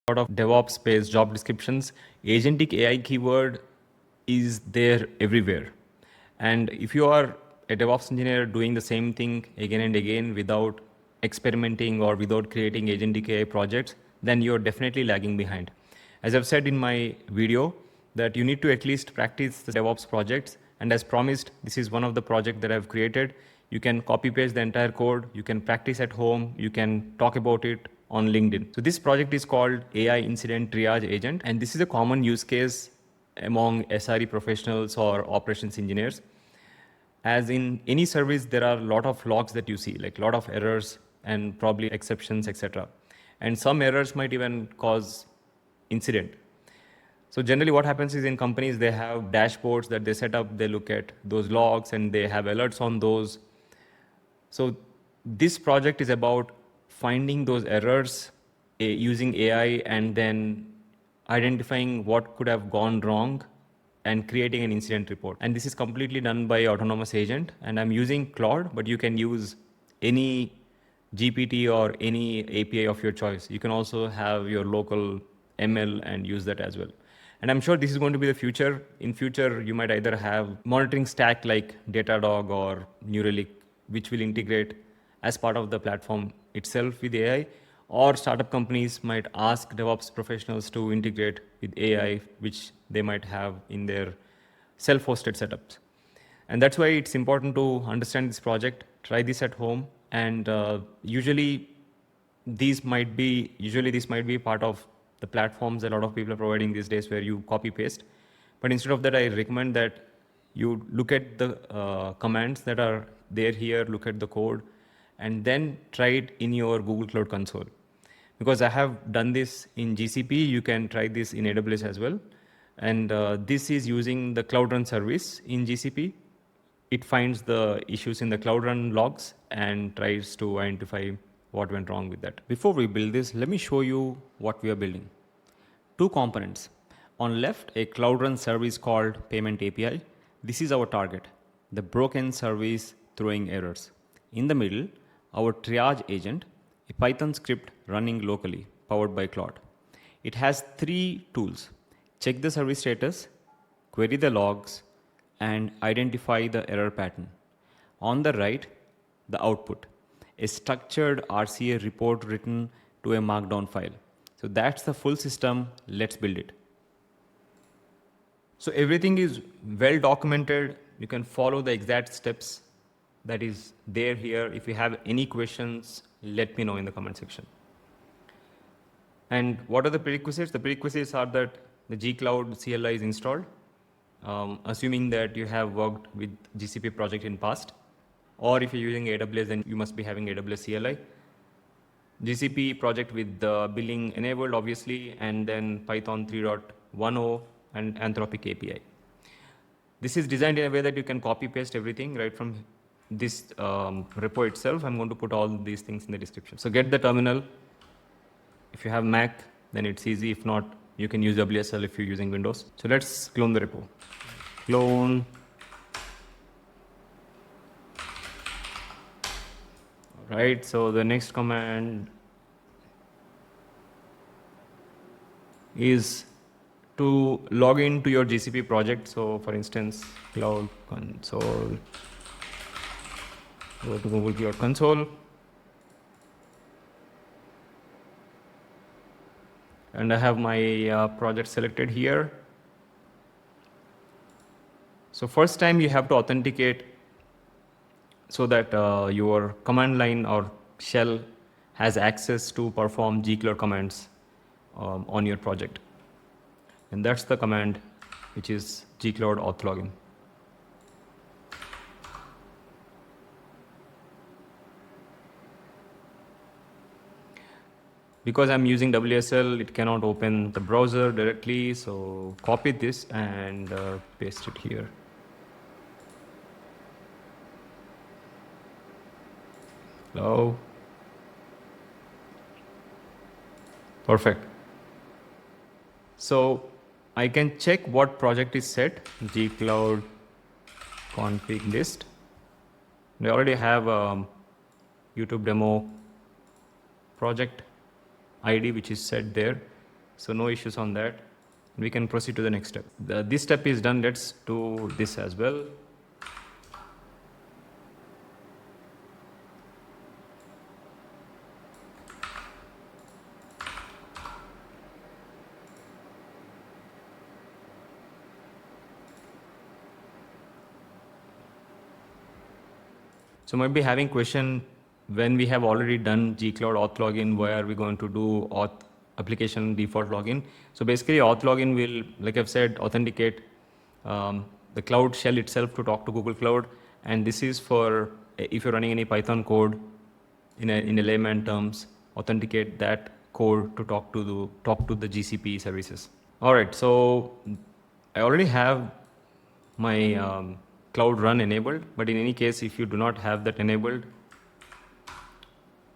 lot of DevOps based job descriptions, agentic AI keyword is there everywhere. And if you are a DevOps engineer doing the same thing again and again without experimenting or without creating agentic AI projects, then you're definitely lagging behind. As I've said in my video, that you need to at least practice the DevOps projects. And as promised, this is one of the projects that I've created. You can copy paste the entire code. You can practice at home. You can talk about it on LinkedIn. So this project is called AI Incident Triage Agent. And this is a common use case among SRE professionals or operations engineers. As in any service, there are a lot of logs that you see, like a lot of errors and probably exceptions, etc. And some errors might even cause incident. So generally what happens is in companies, they have dashboards that they set up, they look at those logs and they have alerts on those. So this project is about finding those errors using AI and then identifying what could have gone wrong and creating an incident report. And this is completely done by autonomous agent. And I'm using Claude, but you can use any GPT or any API of your choice. You can also have your local ML and use that as well. And I'm sure this is going to be the future. In future, you might either have monitoring stack like Datadog or Neuralink, which will integrate as part of the platform itself with AI, or startup companies might ask DevOps professionals to integrate with AI, which they might have in their self-hosted setups. And that's why it's important to understand this project, try this at home, and usually this might be part of the platforms a lot of people are providing these days where you copy paste. But instead of that, I recommend that you look at the commands that are there here, look at the code, and then try it in your Google Cloud Console. Because I have done this in GCP, you can try this in AWS as well. And this is using the Cloud Run service in GCP. It finds the issues in the Cloud Run logs and tries to identify what went wrong with that. Before we build this, let me show you what we are building. Two components. On left, a Cloud Run service called Payment API. This is our target, the broken service throwing errors. In the middle, our triage agent, a Python script running locally, powered by Claude. It has three tools: check the service status, query the logs, and identify the error pattern. On the right, the output, a structured RCA report written to a markdown file. So that's the full system. Let's build it. So everything is well documented. You can follow the exact steps that is there here. If you have any questions, let me know in the comment section. And what are the prerequisites? The prerequisites are that the gcloud CLI is installed, assuming that you have worked with GCP project in past, or if you're using AWS, then you must be having AWS CLI. GCP project with the billing enabled, obviously, and then Python 3.10 and Anthropic API. This is designed in a way that you can copy paste everything right from this repo itself. I'm going to put all these things in the description. So get the terminal. If you have Mac, then it's easy. If not, you can use WSL if you're using Windows. So let's clone the repo. Clone. All right, so the next command is to log into your GCP project. So for instance, Cloud Console, go to Google Cloud Console. And I have my project selected here. So first time you have to authenticate so that your command line or shell has access to perform gcloud commands on your project. And that's the command, which is gcloud auth login. Because I'm using WSL, it cannot open the browser directly, so copy this and paste it here. Hello. Perfect. So I can check what project is set, gcloud config list. We already have a YouTube demo project ID, which is set there. So no issues on that. We can proceed to the next step. This step is done. Let's do this as well. So might be having question, when we have already done gcloud auth login, why are we going to do auth application default login? So basically auth login will, like I've said, authenticate the cloud shell itself to talk to Google Cloud. And this is for if you're running any Python code in a layman terms, authenticate that code to talk to the GCP services. All right, so I already have my Cloud Run enabled, but in any case, if you do not have that enabled,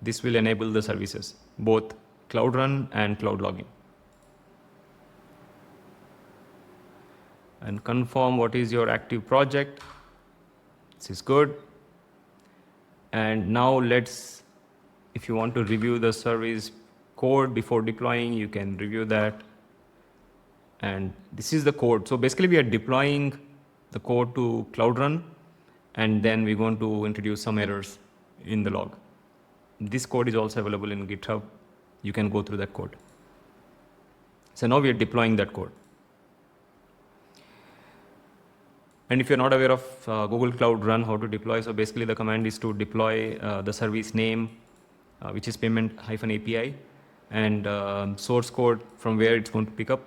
this will enable the services, both Cloud Run and Cloud Login. And confirm what is your active project. This is good. And now if you want to review the service code before deploying, you can review that. And this is the code. So basically we are deploying the code to Cloud Run, and then we're going to introduce some errors in the log. This code is also available in GitHub. You can go through that code. So now we are deploying that code. And if you're not aware of Google Cloud Run, how to deploy, so basically the command is to deploy the service name, which is payment-API, and source code from where it's going to pick up,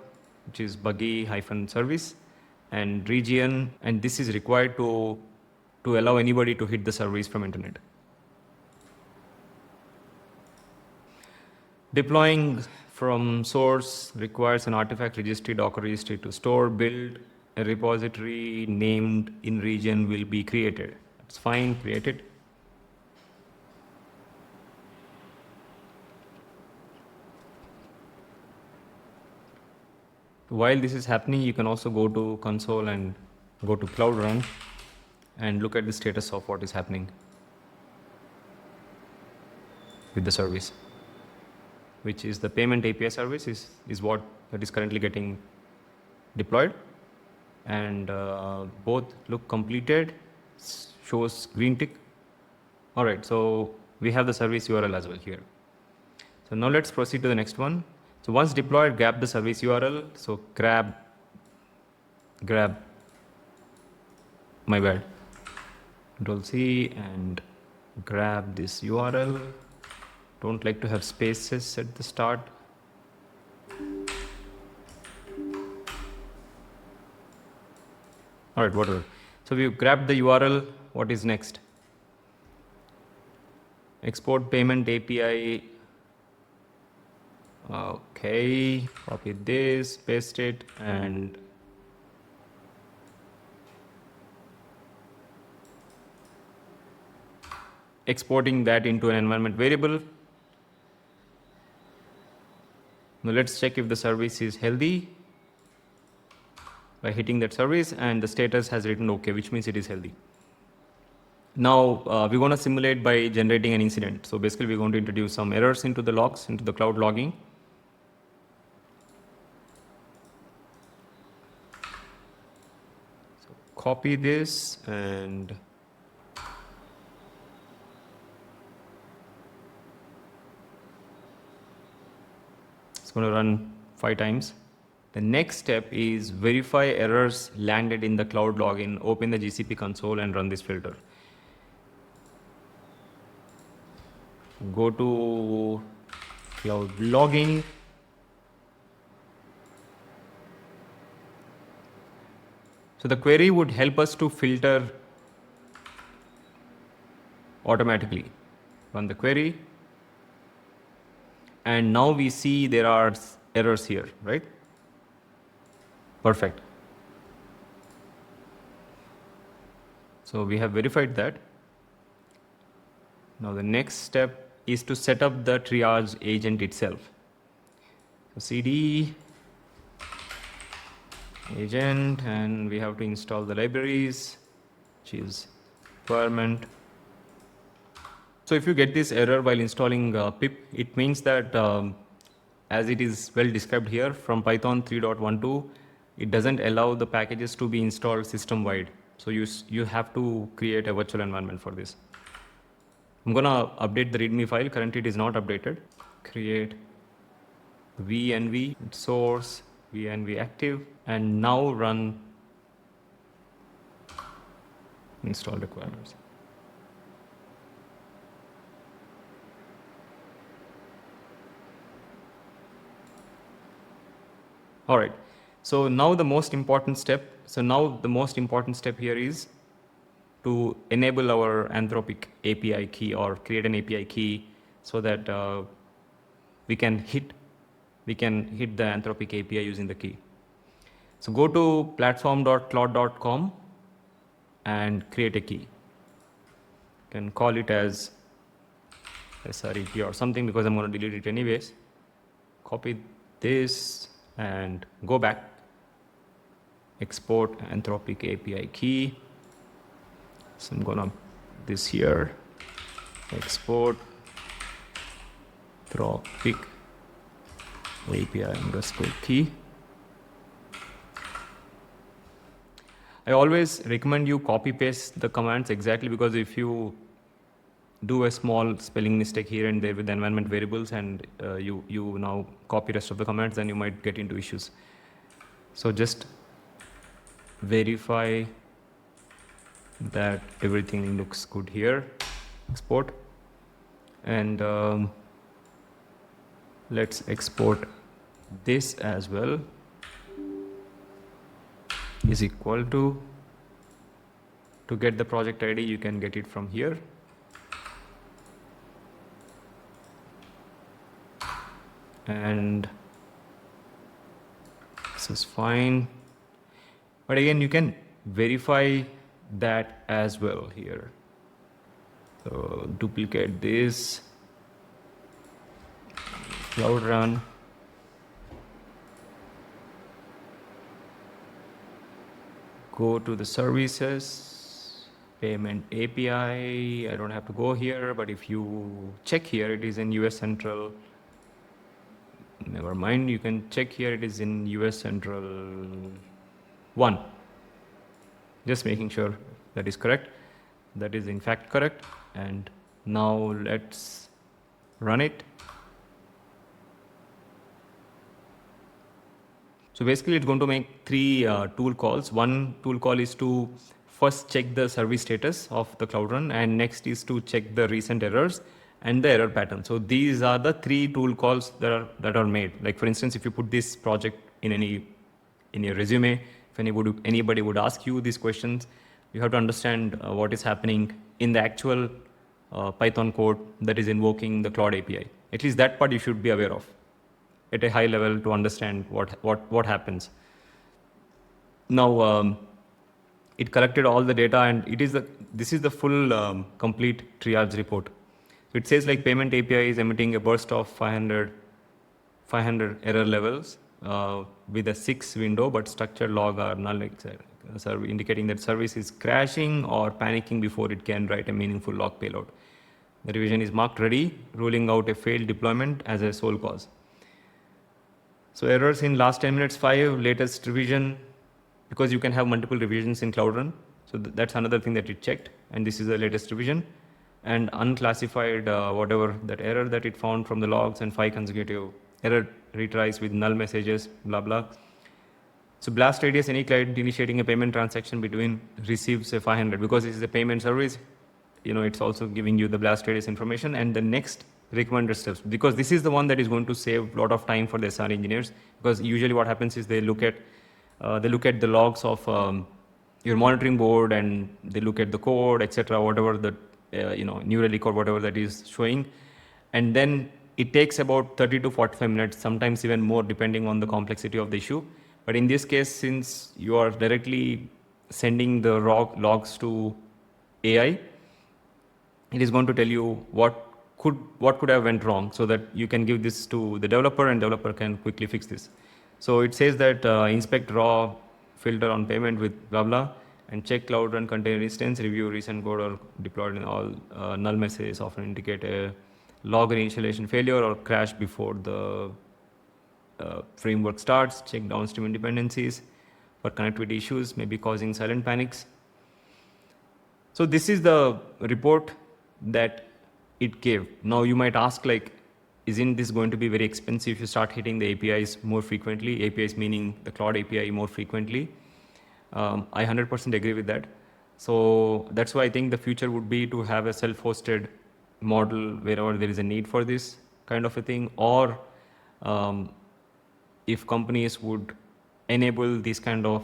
which is buggy-service, and region, and this is required to allow anybody to hit the service from internet. Deploying from source requires an artifact registry, Docker registry to store, build, a repository named in region will be created. That's fine, created. While this is happening, you can also go to console and go to Cloud Run and look at the status of what is happening with the service, which is the payment API service is what that is currently getting deployed. And both look completed, shows green tick. All right, so we have the service URL as well here. So now let's proceed to the next one. So once deployed, grab the service URL. So grab, my bad, Control-C and grab this URL. Don't like to have spaces at the start. All right, whatever. So we've grabbed the URL. What is next? Export payment API. Okay, copy this, paste it, and exporting that into an environment variable. Now let's check if the service is healthy by hitting that service, and the status has written OK, which means it is healthy. Now we're going to simulate by generating an incident. So basically we're going to introduce some errors into the logs, into the cloud logging. So copy this and it's going to run 5 times. The next step is verify errors landed in the cloud login, open the GCP console and run this filter. Go to cloud logging. So the query would help us to filter automatically. Run the query. And now we see there are errors here, right? Perfect. So we have verified that. Now the next step is to set up the triage agent itself. So cd agent, and we have to install the libraries, which is requirement. So if you get this error while installing pip, it means that as it is well described here from Python 3.12, it doesn't allow the packages to be installed system-wide. So you have to create a virtual environment for this. I'm gonna update the README file. Currently it is not updated. Create venv source, venv active, and now run install requirements. All right. So now the most important step. So now the most important step here is to enable our Anthropic API key or create an API key so that we can hit the Anthropic API using the key. So go to platform.claude.com and create a key. You can call it as SRE or something because I'm going to delete it anyways. Copy this and go back. Export Anthropic API key. So I'm gonna this here. Export Anthropic API underscore key. I always recommend you copy paste the commands exactly, because if you do a small spelling mistake here and there with the environment variables and you now copy rest of the commands, then you might get into issues. So just verify that everything looks good here. Export, and let's export this as well. Is equal to get the project ID, you can get it from here. And this is fine. But again, you can verify that as well here. So duplicate this, Cloud Run. Go to the services, payment API. I don't have to go here, but if you check here, it is in US Central. Never mind, you can check here, it is in US Central 1. Just making sure that is correct. That is in fact correct. And now let's run it. So basically it's going to make 3 tool calls. One tool call is to first check the service status of the Cloud Run, and next is to check the recent errors and the error pattern. So these are the 3 tool calls that are made. Like for instance, if you put this project in your resume, if anybody would ask you these questions, you have to understand what is happening in the actual Python code that is invoking the Claude API. At least that part you should be aware of at a high level to understand what happens. Now it collected all the data, and this is the full complete triage report. So it says like payment API is emitting a burst of 500 error levels with a 6 window, but structured log are null, indicating that service is crashing or panicking before it can write a meaningful log payload. The revision is marked ready, ruling out a failed deployment as a sole cause. So errors in last 10 minutes 5, latest revision, because you can have multiple revisions in Cloud Run. So that's another thing that it checked, and this is the latest revision. And unclassified whatever that error that it found from the logs, and 5 consecutive error retries with null messages, blah blah. So blast radius, any client initiating a payment transaction between receives a 500, because this is a payment service. It's also giving you the blast radius information and the next recommended steps, because this is the one that is going to save a lot of time for the SRE engineers. Because usually what happens is they look at the logs of your monitoring board, and they look at the code, etc., whatever the New Relic or whatever that is showing, and then it takes about 30 to 45 minutes, sometimes even more, depending on the complexity of the issue. But in this case, since you are directly sending the logs to AI, it is going to tell you what could have went wrong, so that you can give this to the developer and developer can quickly fix this. So it says that inspect raw, filter on payment with blah blah, and check Cloud Run container instance, review recent code or deployed in all null messages often indicate a log initialization failure or crash before the framework starts, check downstream dependencies for connectivity issues, maybe causing silent panics. So this is the report that it gave. Now you might ask, like, isn't this going to be very expensive if you start hitting the APIs more frequently? APIs meaning the Claude API more frequently. I 100% agree with that. So that's why I think the future would be to have a self-hosted model wherever there is a need for this kind of a thing, or if companies would enable these kind of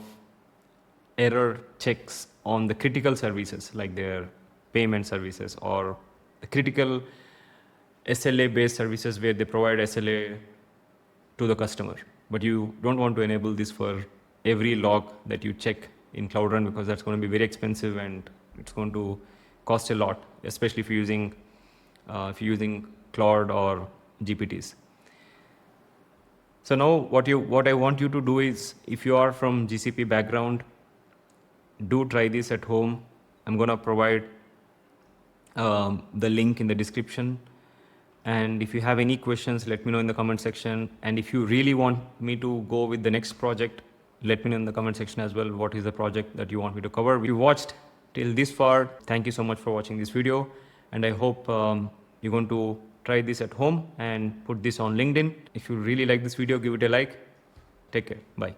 error checks on the critical services like their payment services or the critical SLA based services where they provide SLA to the customer. But you don't want to enable this for every log that you check in Cloud Run, because that's going to be very expensive and it's going to cost a lot, especially if you're using Claude or GPTs. So now what I want you to do is, if you are from GCP background, do try this at home. I'm going to provide the link in the description. And if you have any questions, let me know in the comment section. And if you really want me to go with the next project, let me know in the comment section as well. What is the project that you want me to cover? If you watched till this far, thank you so much for watching this video. And I hope you're going to try this at home and put this on LinkedIn. If you really like this video, give it a like. Take care. Bye.